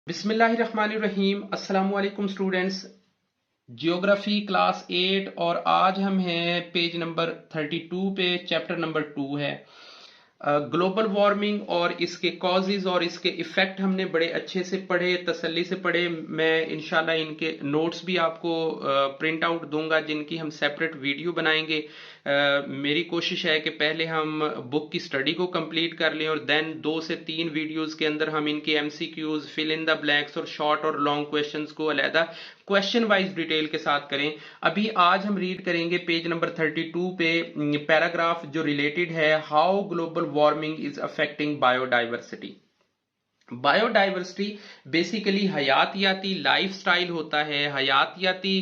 बिस्मिल्लाहिर्रहमानिर्रहीम। अस्सलाम वालेकुम स्टूडेंट्स। जियोग्राफी क्लास 8 और आज हम हैं पेज नंबर 32 पे। चैप्टर नंबर 2 है ग्लोबल वार्मिंग और इसके कॉजेज और इसके इफेक्ट हमने बड़े अच्छे से पढ़े, तसल्ली से पढ़े। मैं इंशाल्लाह इनके नोट्स भी आपको प्रिंट आउट दूंगा जिनकी हम सेपरेट वीडियो बनाएंगे। मेरी कोशिश है कि पहले हम बुक की स्टडी को कंप्लीट कर लें और देन 2 से 3 वीडियोस के अंदर हम इनके MCQs, fill in the blanks और शॉर्ट और लॉन्ग क्वेश्चंस को अलहदा क्वेश्चन वाइज डिटेल के साथ करें। अभी आज हम रीड करेंगे पेज नंबर 32 पे पैराग्राफ जो रिलेटेड है how global warming is affecting biodiversity. Biodiversity basically हयातियाती लाइफस्टाइल होता है, हयातियाती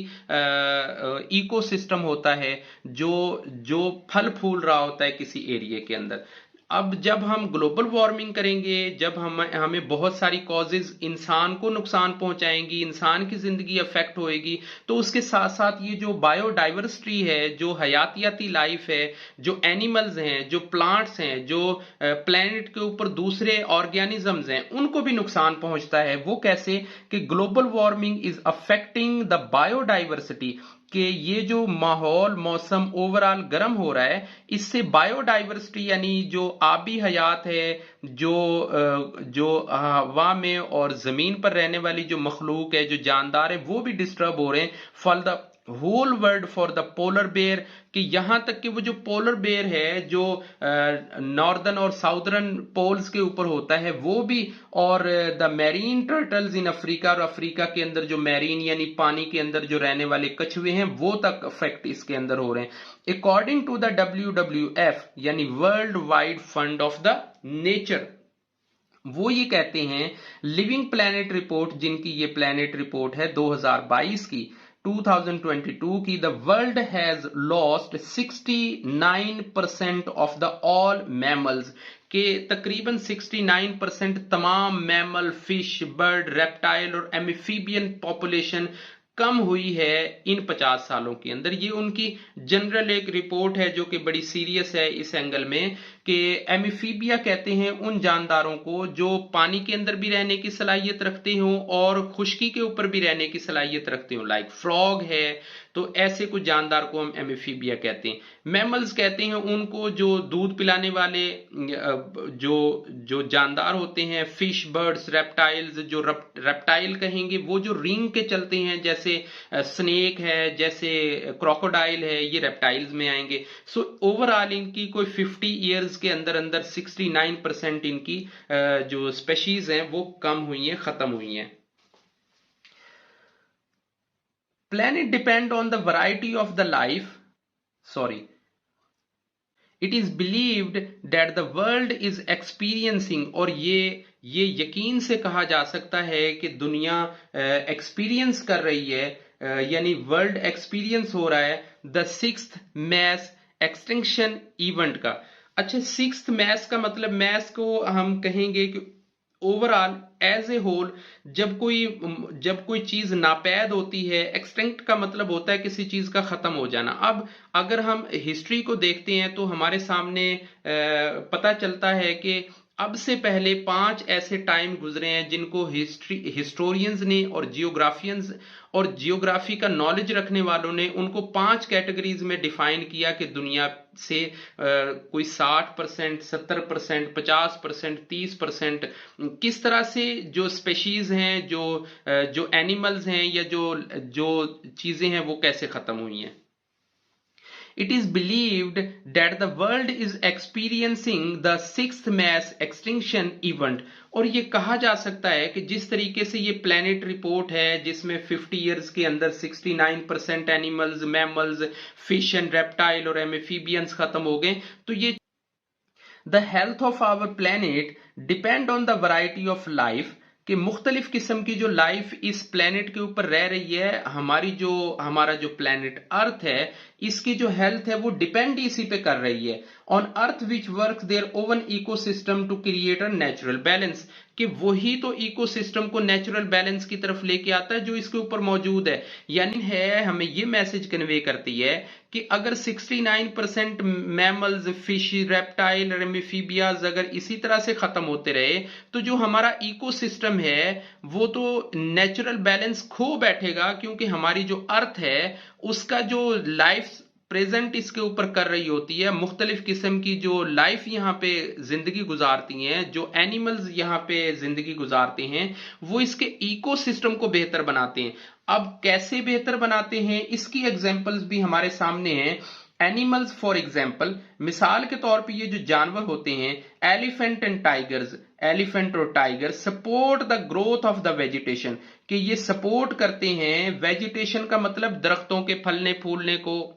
इकोसिस्टम होता है जो जो फल फूल रहा होता है किसी एरिया के अंदर। अब जब हम ग्लोबल वार्मिंग करेंगे, जब हमें बहुत सारी कॉजेज इंसान को नुकसान पहुंचाएंगी, इंसान की जिंदगी अफेक्ट होएगी, तो उसके साथ साथ ये जो बायोडाइवर्सिटी है, जो हयातियाती लाइफ है, जो एनिमल्स हैं, जो प्लांट्स हैं, जो प्लेनेट के ऊपर दूसरे ऑर्गेनिजम्स हैं, उनको भी नुकसान पहुंचता है। वो कैसे कि global warming is affecting the biodiversity, कि ये जो माहौल मौसम ओवरऑल गर्म हो रहा है, इससे बायोडाइवर्सिटी यानी जो आबी हयात है, जो हवा में और जमीन पर रहने वाली जो मखलूक है, जो जानदार है, वो भी डिस्टर्ब हो रहे हैं। For the whole world, for the polar bear, कि यहां तक कि वो जो पोलर बेयर है जो नॉर्दर्न और साउदर्न पोल्स के ऊपर होता है वो भी, और the marine turtles in Africa, और अफ्रीका के अंदर जो मैरीन यानी पानी के अंदर जो रहने वाले कछुए हैं वो तक अफेक्ट इसके अंदर हो रहे हैं। अकॉर्डिंग टू द WWF यानी world wide fund of the nature, वो ये कहते हैं, लिविंग प्लैनेट रिपोर्ट, जिनकी ये प्लैनेट रिपोर्ट है 2022 की, 2022 की, the world has lost 69% of the all mammals, के तकरीबन 69% तमाम मैमल, फिश, बर्ड, रेप्टाइल और एम्फीबियन पॉपुलेशन कम हुई है इन 50 सालों के अंदर। ये उनकी जनरल एक रिपोर्ट है जो कि बड़ी सीरियस है इस एंगल में, कि एम्फीबिया कहते हैं उन जानदारों को जो पानी के अंदर भी रहने की सलाहियत रखते हो और खुश्की के ऊपर भी रहने की सलाहियत रखते हो, लाइक फ्रॉग है, तो ऐसे कुछ जानदार को हम एम्फीबिया कहते हैं। मैमल्स कहते हैं उनको जो दूध पिलाने वाले जो जो जानदार होते हैं, फिश, बर्ड्स, रेप्टाइल्स, जो रेप्टाइल कहेंगे वो जो रिंग के चलते हैं, जैसे स्नेक है, जैसे क्रोकोडाइल है, ये रेप्टाइल्स में आएंगे। सो ओवरऑल इनकी कोई 50 ईयर्स के अंदर अंदर 69% इनकी जो स्पेशीज हैं वो कम हुई हैं, खत्म हुई हैं। Planet depend on the variety of the life. Sorry. It is believed that the world is experiencing, और ये यकीन से कहा जा सकता है कि दुनिया एक्सपीरियंस कर रही है, यानी वर्ल्ड एक्सपीरियंस हो रहा है the 6th mess extinction event का। अच्छा, 6th मैस का मतलब, मैस को हम कहेंगे कि ओवरऑल एज ए होल जब कोई चीज नापैद होती है, एक्सटिंक्ट का मतलब होता है किसी चीज का खत्म हो जाना। अब अगर हम हिस्ट्री को देखते हैं तो हमारे सामने पता चलता है कि अब से पहले 5 ऐसे टाइम गुजरे हैं जिनको हिस्टोरियंस ने और जियोग्राफियंस और जियोग्राफी का नॉलेज रखने वालों ने उनको 5 कैटेगरीज में डिफाइन किया कि दुनिया से कोई 60%, 70%, 50%, 30% किस तरह से जो स्पेशीज हैं, जो एनिमल्स हैं या जो चीजें हैं वो कैसे खत्म हुई हैं। It is believed that the world is experiencing the 6th mass extinction event, और ये कहा जा सकता है कि जिस तरीके से ये प्लैनेट रिपोर्ट है जिसमें 50 इयर्स के अंदर 69% animals, mammals, fish and reptile और एम्फीबियंस खत्म हो गए, तो ये the health of our planet depend on the variety of life, कि मुख्तलिफ किस्म की जो लाइफ इस प्लेनेट के ऊपर रह रही है, हमारा जो प्लेनेट अर्थ है, इसकी जो हेल्थ है वो डिपेंड इसी पे कर रही है। On earth which work their own ecosystem to create a natural balance, कि वही तो इकोसिस्टम को नेचुरल बैलेंस की तरफ लेके आता है जो इसके ऊपर मौजूद है। यानी है हमें ये मैसेज कन्वे करती है कि अगर 69% मैमल्स, फिश, रेप्टाइल, रेमिफीबियाज अगर इसी तरह से खत्म होते रहे तो जो हमारा इकोसिस्टम है वो तो नेचुरल बैलेंस खो बैठेगा, क्योंकि हमारी जो अर्थ है उसका जो लाइफ प्रेजेंट इसके ऊपर कर रही होती है, मुख्तलिफ किस्म की जो लाइफ यहाँ पे जिंदगी गुजारती हैं, जो एनिमल्स यहाँ पे जिंदगी गुजारते हैं, वो इसके इकोसिस्टम को बेहतर बनाते हैं। अब कैसे बेहतर बनाते हैं इसकी एग्जांपल्स भी हमारे सामने हैं। एनिमल्स फॉर एग्जांपल, मिसाल के तौर पे ये जो जानवर होते हैं एलिफेंट एंड टाइगर्स, एलिफेंट और tiger support the growth of the vegetation, कि ये सपोर्ट करते हैं वेजिटेशन का मतलब दरख्तों के फलने फूलने को,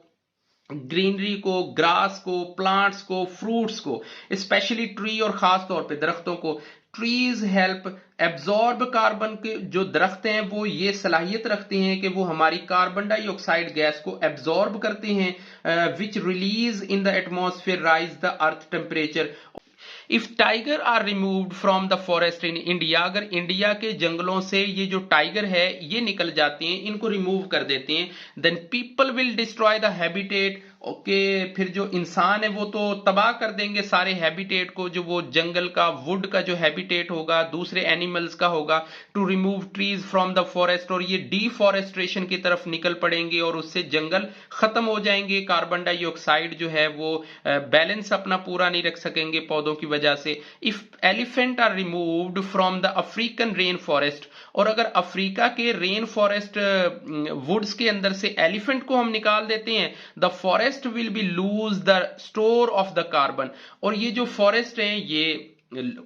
ग्रीनरी को, ग्रास को, प्लांट्स को, फ्रूट्स को, स्पेशली ट्री और खास तौर पे दरख्तों को। ट्रीज हेल्प एब्जॉर्ब कार्बन, के जो दरख्त हैं वो ये सलाहियत रखते हैं कि वो हमारी कार्बन डाइऑक्साइड गैस को एब्जॉर्ब करते हैं, which release in the atmosphere rise the earth temperature. If tiger are removed from the forest in India, अगर इंडिया के जंगलों से ये जो टाइगर है ये निकल जाते हैं, इनको रिमूव कर देते हैं, then people will destroy the habitat. Okay, फिर जो इंसान है वो तो तबाह कर देंगे सारे हैबिटेट को, जो वो जंगल का, वुड का जो हैबिटेट होगा, दूसरे एनिमल्स का होगा, to remove trees from the forest, और ये डिफॉरेस्ट्रेशन की तरफ निकल पड़ेंगे और उससे जंगल खत्म हो जाएंगे। कार्बन डाइऑक्साइड जो है वो बैलेंस अपना पूरा नहीं रख सकेंगे पौधों की वजह से। If elephant are removed from the African rain forest, और अगर अफ्रीका के रेन फॉरेस्ट वुड्स के अंदर से एलिफेंट को हम निकाल देते हैं, the forest will be lose the store of the carbon, और ये जो फॉरेस्ट हैं ये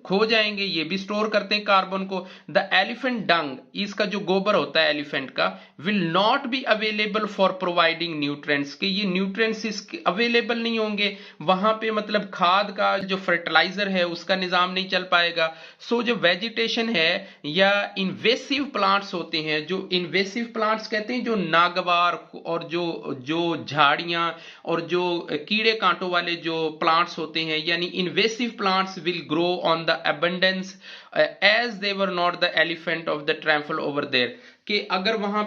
खो जाएंगे, ये भी स्टोर करते हैं कार्बन को। द एलिफेंट डंग, इसका जो गोबर होता है एलिफेंट का, will not be available for providing nutrients, के ये न्यूट्रिएंट्स इसके अवेलेबल नहीं होंगे वहां पे, मतलब खाद का जो फर्टिलाइजर है उसका निजाम नहीं चल पाएगा। सो जो वेजिटेशन है या इन्वेसिव प्लांट्स होते हैं, जो इन्वेसिव प्लांट्स कहते हैं जो नागवार और जो झाड़ियां और जो कीड़े कांटों वाले जो प्लांट्स होते हैं, यानी invasive plants will grow on the abundance as they were not the elephant of the trample over there, कि अगर वहां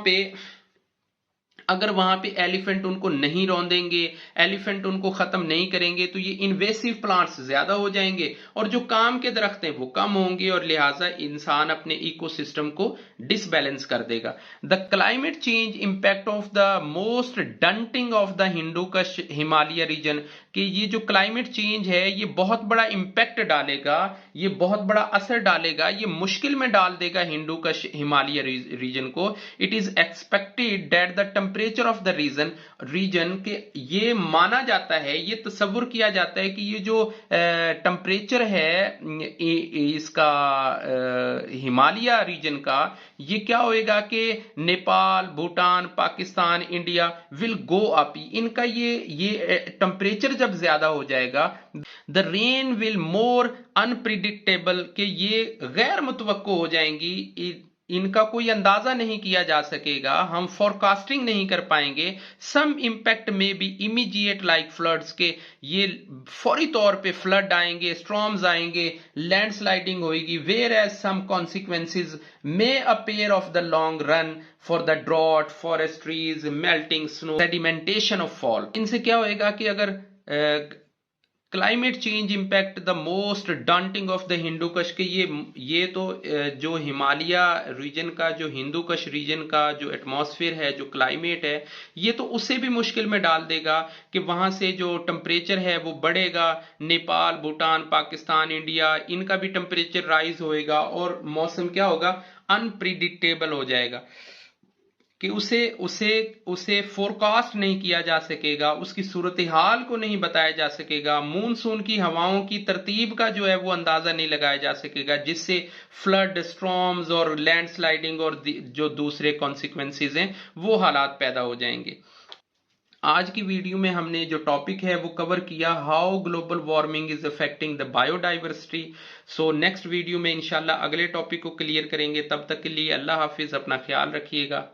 पे एलिफेंट उनको नहीं रौंदेंगे, एलिफेंट उनको खत्म नहीं करेंगे, तो ये इन्वेसिव प्लांट्स ज्यादा हो जाएंगे और जो काम के दरख्त हैं वो कम होंगे, और लिहाजा इंसान अपने इकोसिस्टम को डिसबैलेंस कर देगा। The climate change impact of the most daunting of the Hindu Kush Himalaya reason, कि ये जो क्लाइमेट चेंज है ये बहुत बड़ा इंपैक्ट डालेगा, ये बहुत बड़ा असर डालेगा, ये मुश्किल में डाल देगा हिंदू कश हिमालय रीजन को। It is expected that the temperature of the region के, ये माना जाता है, ये तस्वुर किया जाता है कि ये जो टेम्परेचर है इसका हिमालय रीजन का, ये क्या होएगा कि Nepal, Bhutan, Pakistan, India will go up, इनका ये टेम्परेचर जब ज्यादा हो जाएगा, the rain will more unpredictable, के ये गैर मुतवक्को हो जाएंगी, इनका कोई अंदाजा नहीं किया जा सकेगा, हम फोरकास्टिंग नहीं कर पाएंगे। सम इंपैक्ट में बी इमीडिएट लाइक फ्लड्स, के ये फौरी तौर पे फ्लड आएंगे, स्टॉर्म्स आएंगे, लैंडस्लाइडिंग होगी। Whereas some consequences may appear of the long run for the drought, forest trees, melting snow, sedimentation of fall. इनसे क्या होएगा कि अगर climate change impact the most daunting of the Hindu Kush, के ये तो जो हिमालय रीजन का, जो हिंदू कश रीजन का जो एटमॉस्फेयर है, जो क्लाइमेट है, ये तो उसे भी मुश्किल में डाल देगा कि वहां से जो टेम्परेचर है वो बढ़ेगा। नेपाल, भूटान, पाकिस्तान, इंडिया, इनका भी टेम्परेचर राइज होएगा और मौसम क्या होगा, अनप्रिडिक्टेबल हो जाएगा, कि उसे फोरकास्ट नहीं किया जा सकेगा, उसकी सूरत हाल को नहीं बताया जा सकेगा, मूनसून की हवाओं की तरतीब का जो है वो अंदाजा नहीं लगाया जा सकेगा, जिससे फ्लड, स्टॉर्म्स और लैंडस्लाइडिंग और जो दूसरे कॉन्सिक्वेंसेज हैं वो हालात पैदा हो जाएंगे। आज की वीडियो में हमने जो टॉपिक है वो कवर किया, how global warming is affecting the biodiversity. So next video में इंशाल्लाह अगले टॉपिक को क्लियर करेंगे। तब तक के लिए अल्लाह हाफिज, अपना ख्याल रखिएगा।